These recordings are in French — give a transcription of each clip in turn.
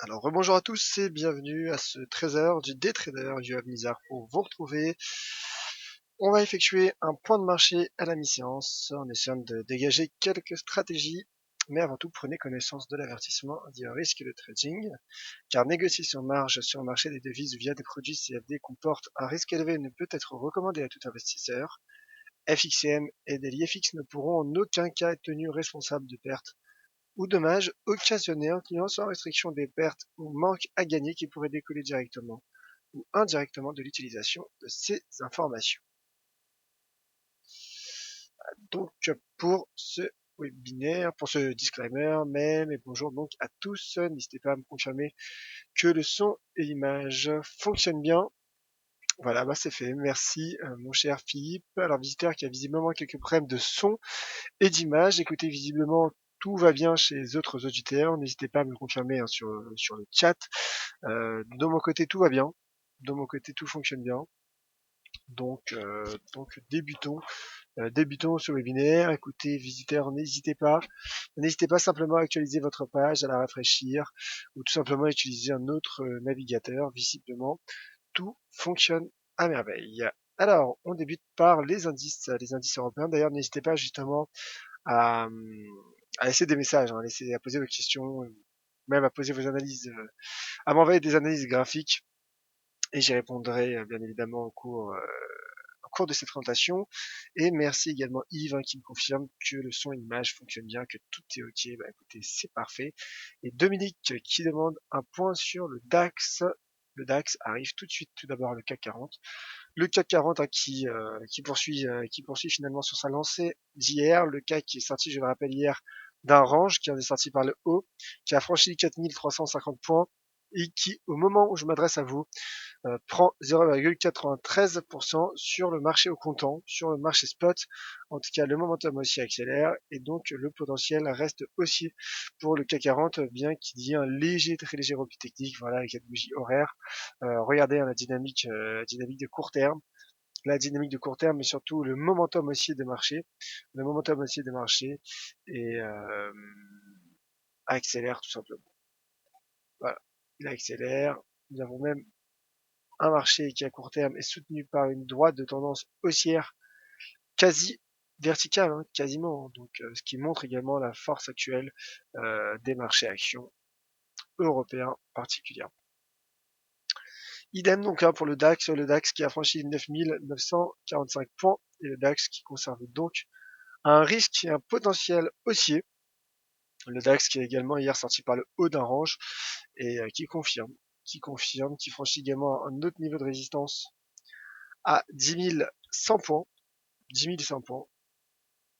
Alors rebonjour à tous et bienvenue à ce trésor du Détrader du Hub Nizar pour vous retrouver. On va effectuer un point de marché à la mi-séance en essayant de dégager quelques stratégies. Mais avant tout, prenez connaissance de l'avertissement dit risque de trading, car négocier sur marge sur le marché des devises via des produits CFD comporte un risque élevé et ne peut être recommandé à tout investisseur. FXCM et Daily FX ne pourront en aucun cas être tenus responsables de pertes ou dommages occasionnés en client sans restriction des pertes ou manque à gagner qui pourraient découler directement ou indirectement de l'utilisation de ces informations. Donc pour ce webinaire, pour ce disclaimer, mais bonjour donc à tous, n'hésitez pas à me confirmer que le son et l'image fonctionnent bien. Voilà, bah c'est fait, merci mon cher Philippe. Alors visiteur qui a visiblement quelques problèmes de son et d'image, écoutez, visiblement tout va bien chez les autres auditeurs, n'hésitez pas à me le confirmer sur le chat. De mon côté tout va bien, de mon côté tout fonctionne bien, donc débutons ce webinaire. Écoutez, visiteurs, n'hésitez pas simplement à actualiser votre page, à la rafraîchir, ou tout simplement à utiliser un autre navigateur. Visiblement, tout fonctionne à merveille. Alors, on débute par les indices européens. D'ailleurs, n'hésitez pas justement à, à laisser des messages, à poser vos questions, même à poser vos analyses, à m'envoyer des analyses graphiques, et j'y répondrai bien évidemment au cours de cette présentation. Et merci également Yves qui me confirme que le son et l'image fonctionnent bien, que tout est ok. Bah écoutez, c'est parfait. Et Dominique qui demande un point sur le DAX. Le DAX arrive tout de suite, tout d'abord le CAC 40. Le CAC 40 qui poursuit finalement sur sa lancée d'hier. Le CAC qui est sorti, je le rappelle, hier d'un range, qui en est sorti par le haut, qui a franchi les 4350 points et qui, au moment où je m'adresse à vous, prend 0,93% sur le marché au comptant, sur le marché spot. En tout cas, le momentum aussi accélère et donc le potentiel reste haussier pour le CAC 40, bien qu'il y ait un très léger repli technique, voilà, avec cette bougie horaire. Regardez la dynamique de court terme. La dynamique de court terme, mais surtout le momentum haussier des marchés. Le momentum haussier des marchés et accélère tout simplement. Voilà, il accélère. Nous avons même un marché qui à court terme est soutenu par une droite de tendance haussière quasi verticale, quasiment, donc ce qui montre également la force actuelle des marchés actions européens particulièrement. Idem donc pour le DAX qui a franchi 9945 points et le DAX qui conserve donc un risque et un potentiel haussier. Le DAX qui est également hier sorti par le haut d'un range et qui franchit également un autre niveau de résistance à 10 100 points, 10 100 points,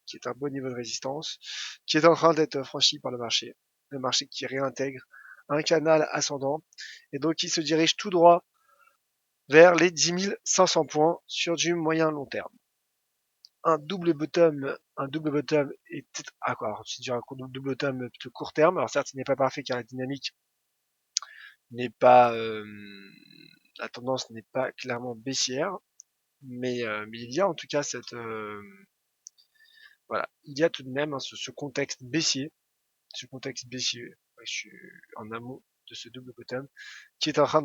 qui est un bon niveau de résistance, qui est en train d'être franchi par le marché qui réintègre un canal ascendant, et donc qui se dirige tout droit vers les 10 500 points sur du moyen long terme. Un double bottom est c'est un double bottom plutôt court terme. Alors certes, il n'est pas parfait car la dynamique n'est pas, la tendance n'est pas clairement baissière, mais il y a en tout cas voilà, il y a tout de même ce contexte baissier, je suis en amont de ce double bottom qui est en train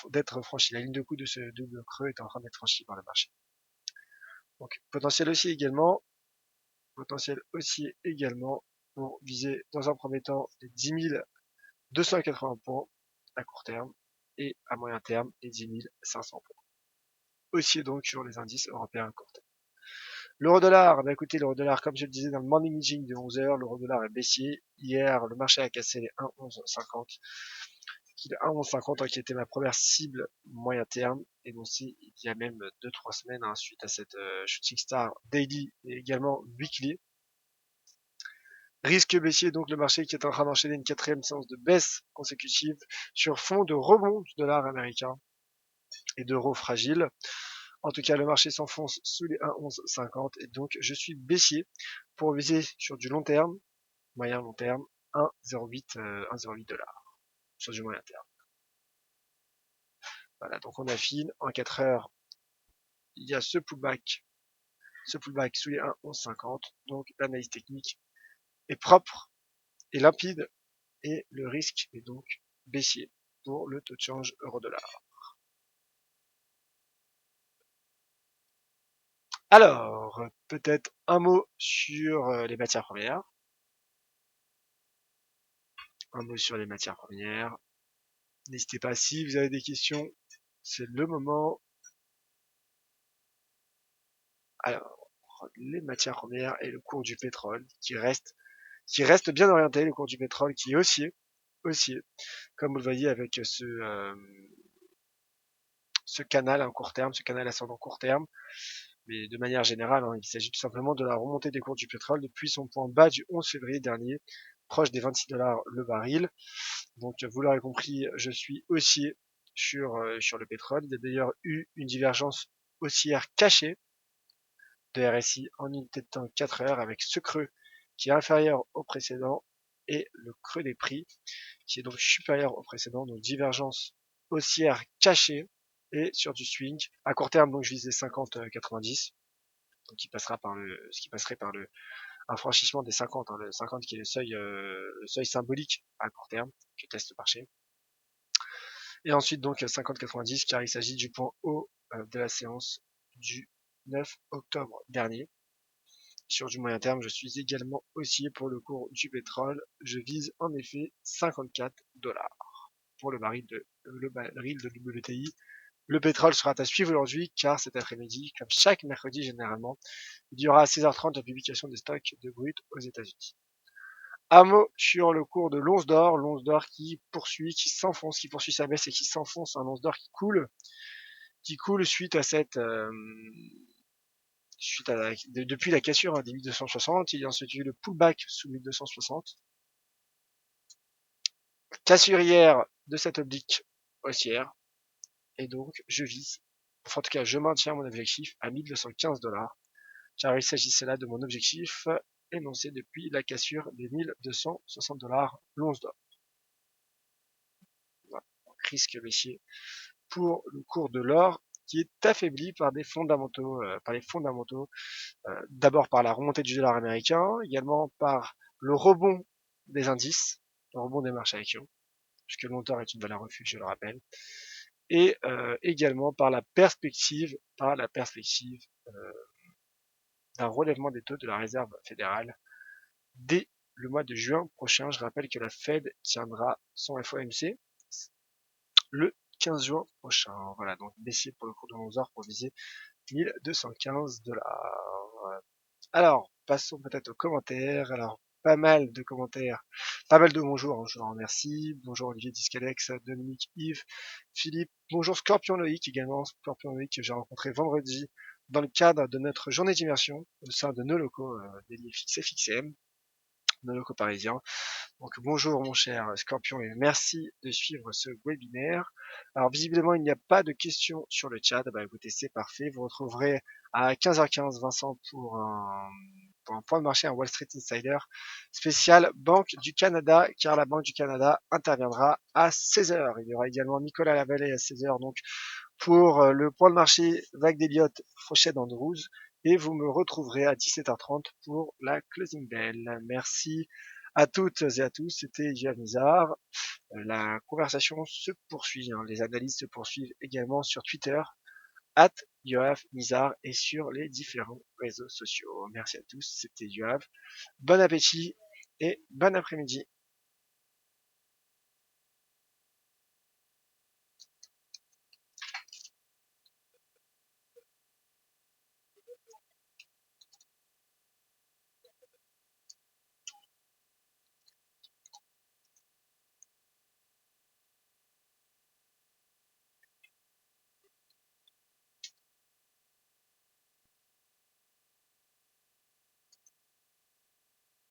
d'être franchi. La ligne de coup de ce double creux est en train d'être franchie par le marché. Donc potentiel haussier également pour viser dans un premier temps les 10 280 points à court terme et à moyen terme les 10 500 points. Haussier donc sur les indices européens à court terme. L'euro-dollar, bah écoutez, l'euro-dollar, comme je le disais dans le morning meeting de 11h, l'euro-dollar est baissier. Hier, le marché a cassé les 1,1150. Le 1,1150 qui était ma première cible moyen terme, énoncée il y a même 2-3 semaines suite à cette Shooting Star Daily et également Weekly. Risque baissier, donc le marché qui est en train d'enchaîner une quatrième séance de baisse consécutive sur fond de rebond du dollar américain et d'euros fragiles. En tout cas, le marché s'enfonce sous les 1,1150 et donc je suis baissier pour viser sur du long terme, moyen long terme, 1,08 dollars sur du moyen terme. Voilà, donc on affine en 4 heures. Il y a ce pullback sous les 1,1150. Donc l'analyse technique est propre et limpide et le risque est donc baissier pour le taux de change euro-dollar. Alors, peut-être un mot sur les matières premières. Un mot sur les matières premières. N'hésitez pas, si vous avez des questions, c'est le moment. Alors, les matières premières et le cours du pétrole qui reste bien orienté, le cours du pétrole qui est haussier, comme vous le voyez avec ce canal à court terme, ce canal ascendant court terme. Mais de manière générale, il s'agit tout simplement de la remontée des cours du pétrole depuis son point bas du 11 février dernier, proche des 26 $ le baril. Donc vous l'aurez compris, je suis haussier sur le pétrole. Il y a d'ailleurs eu une divergence haussière cachée de RSI en unité de temps 4 heures avec ce creux qui est inférieur au précédent et le creux des prix qui est donc supérieur au précédent, donc divergence haussière cachée et sur du swing. À court terme, donc je visais 50-90, donc ce qui passerait par un franchissement des 50, le 50 qui est le seuil symbolique à court terme que teste le marché. Et ensuite donc 50-90 car il s'agit du point haut de la séance du 9 octobre dernier. Sur du moyen terme, je suis également haussier pour le cours du pétrole. Je vise en effet 54 $ pour le baril de WTI. Le pétrole sera à suivre aujourd'hui car cet après-midi, comme chaque mercredi généralement, il y aura à 16h30 la publication des stocks de brut aux États-Unis. Un mot sur le cours de l'once d'or qui s'enfonce, qui poursuit sa baisse et qui s'enfonce, un once d'or qui coule suite à depuis la cassure des 1260, il y a ensuite eu le pullback sous 1260. Cassure hier de cette oblique haussière, et donc je vise, enfin en tout cas je maintiens mon objectif à 1215 $, car il s'agissait là de mon objectif énoncé depuis la cassure des 1260 $ l'once d'or. Voilà. Donc, risque baissier pour le cours de l'or qui est affaibli par les fondamentaux, d'abord par la remontée du dollar américain, également par le rebond des indices, le rebond des marchés actions, puisque le long-terme est une valeur refuge, je le rappelle, et également par la perspective d'un relèvement des taux de la Réserve fédérale dès le mois de juin prochain. Je rappelle que la Fed tiendra son FOMC le 15 juin prochain. Voilà, donc baissier pour le cours de 11 heures pour viser 1215 $. Alors, passons peut-être aux commentaires. Alors, pas mal de commentaires, pas mal de bonjour, je vous en remercie. Bonjour Olivier Discalex, Dominique, Yves, Philippe. Bonjour Scorpion Loïc également, Scorpion Loïc que j'ai rencontré vendredi dans le cadre de notre journée d'immersion au sein de nos locaux dédiés FXM, nos locaux parisiens. Donc bonjour mon cher Scorpion et merci de suivre ce webinaire. Alors visiblement il n'y a pas de questions sur le chat, bah écoutez c'est parfait, vous retrouverez à 15h15 Vincent pour un point de marché, un Wall Street Insider spécial Banque du Canada, car la Banque du Canada interviendra à 16h. Il y aura également Nicolas Lavallée à 16h donc pour le point de marché Vague d'Elliott Frochette Andrews. Et vous me retrouverez à 17h30 pour la closing bell. Merci à toutes et à tous, c'était Yoav Nizar. La conversation se poursuit, les analyses se poursuivent également sur Twitter, @Yoav Nizar et sur les différents réseaux sociaux. Merci à tous, c'était Yoav. Bon appétit et bon après-midi.